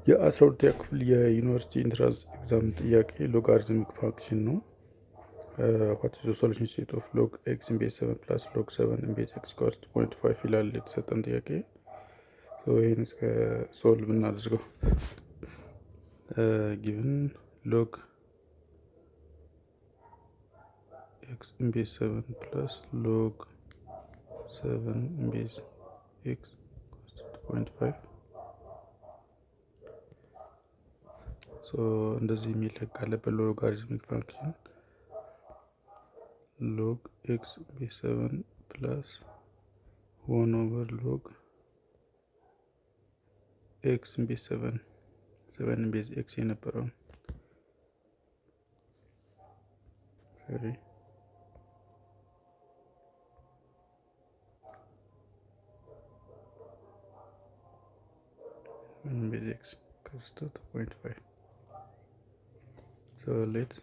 የ12ኛ ክፍል የዩኒቨርሲቲ ኢንትራንስ ኤግዛም ጥያቄ ሎጋሪዝሚክ ፋንክሽን ነው። ዋት ኢዝ ዘ ሶሉሽን ሴት ኦፍ ሎግ ኤክስ ኢን ቤዝ 7 ፕላስ ሎግ 7 ኢን ቤዝ ኤክስ ኢኳልስ 0.5 ይላል የተሰጠን ጥያቄ። ይህን እስከ ሶልቭ እናድርገው። ጊቭን ሎግ ኤክስ ኢን ቤዝ 7 ፕላስ ሎግ 7 ኢን ቤዝ ኤክስ ኢኳልስ 2.5 እንደዚህ የሚል ህግ አለ በሎጋሪዝሚክ ፋንክሽን። ሎግ ኤክስ ቤዝ 7 ፕላስ 1 ኦቨር ሎግ ኤክስ ቤዝ 7 ቤዝ ኤክስ የነበረውን ቤዝ ኤክስ equals to 2.5. So let's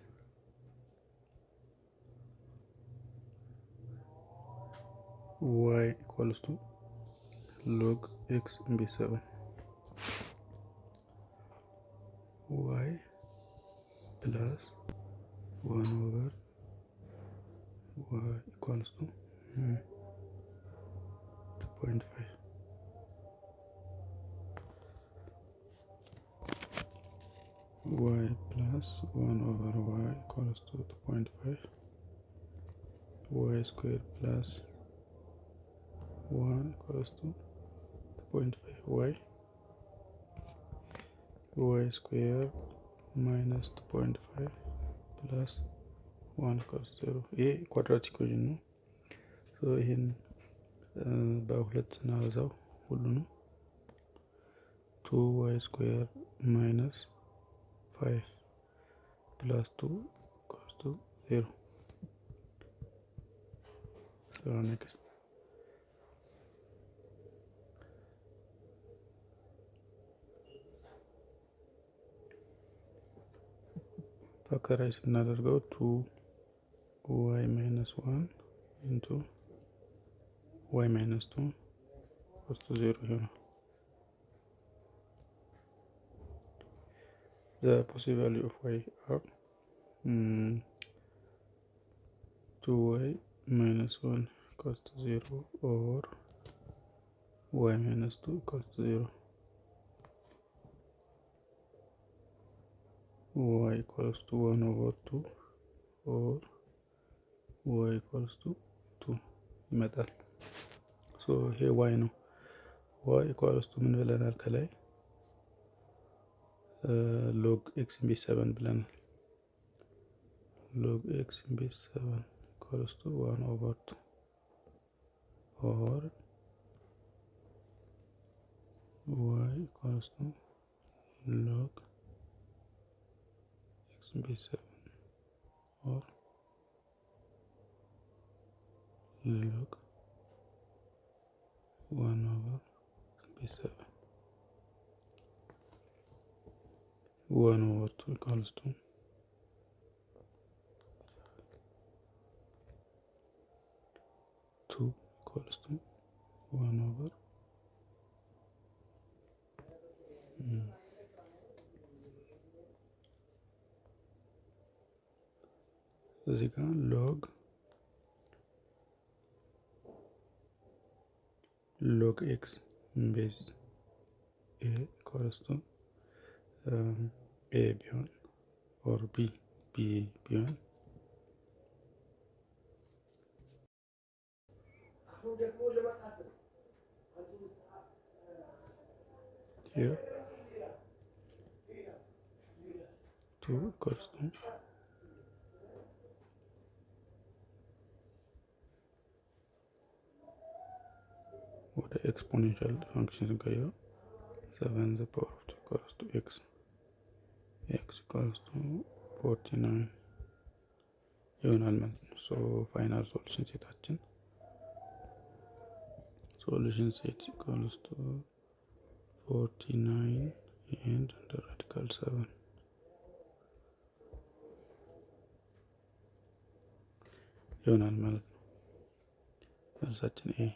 y equals to log x base 7 y plus 1 over y equals to 2.5. y plus 1 over y equals to 2.5. y square plus 1 equals to 2.5. y square minus 2.5 plus 1 equals 0. ይህ ኳድራቲክ ኢኩዌሽን ነው። ይህን በሁለት ስናበዛው ሁሉንም 2y square minus 5 plus 2 equals to 0. So next factorize ስናደርገው 2y minus 1 into y minus 2 equals to 0 ይሆናል። The possible value of y are 2y minus 1 equals to 0 or y minus 2 equals to 0. y equals to 1 over 2 or y equals to 2 ይመጣል። ይሄ y ነው። y equals to ምን ብለናል ከላይ? log x ቤዝ 7 ብለናል። log x ቤዝ 7 equals to 1 over 2 or y equals to log x ቤዝ 7 or log 1 over ቤዝ 7 1 over 2 equals to 2 equals to 1 over እዚህ ጋር log x ቤዝ a equals to a ቢሆን or b ቢሆን here 2 equals to ወደ ኤክስፖኔንሻል ፋንክሽን ስንቀይረው 7 the power of 2 equals to x equals to 49 ይሆናል ማለት ነው። ፋይናል ሶሉሽን ሴታችን solution set equals to 49 and under radical 7 ይሆናል ማለት ነው። መልሳችን ኤ